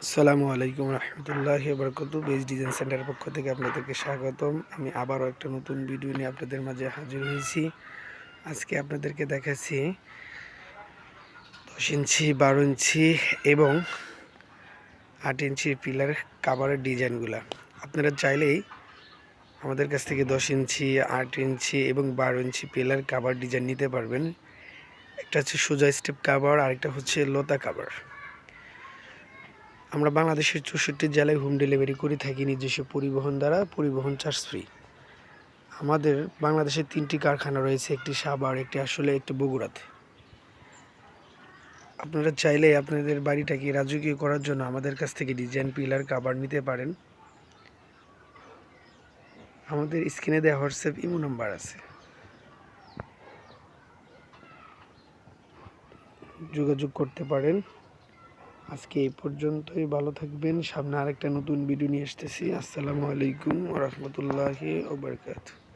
আসসালামু আলাইকুম রহমতুল্লাহি বরকত। বেজ ডিজাইন সেন্টারের পক্ষ থেকে আপনাদেরকে স্বাগতম। আমি আবারও একটা নতুন ভিডিও নিয়ে আপনাদের মাঝে হাজির হয়েছি। আজকে আপনাদেরকে দেখাচ্ছি 10 ইঞ্চি, 12 ইঞ্চি এবং 8 ইঞ্চির পিলার কাভারের ডিজাইনগুলা। আপনারা চাইলেই আমাদের কাছ থেকে 10 ইঞ্চি, 8 ইঞ্চি এবং 12 ইঞ্চি পিলার কাভার ডিজাইন নিতে পারবেন। একটা হচ্ছে সোজা স্টেপ কাভার, আরেকটা হচ্ছে লতা কাভার। আমরা বাংলাদেশের 64 জেলায় হোম ডেলিভারি করে থাকি নিজস্ব পরিবহন দ্বারা, পরিবহন চার্জ ফ্রি। আমাদের বাংলাদেশের 3টি কারখানা রয়েছে, একটি সাভার, একটি আসলে, একটি বগুড়াতে। আপনারা চাইলে আপনাদের বাড়িটাকে রাজকীয় করার জন্য আমাদের কাছ থেকে ডিজাইন পিলার কাভার নিতে পারেন। আমাদের স্ক্রিনে দেওয়া হোয়াটসঅ্যাপ ইমো নাম্বার আছে, যোগাযোগ করতে পারেন। আজকে এই পর্যন্তই, ভালো থাকবেন। সামনে আরেকটা নতুন ভিডিও নিয়ে আসতেছি। আসসালামু আলাইকুম ওয়া রাহমাতুল্লাহি ওয়া বারাকাতুহু।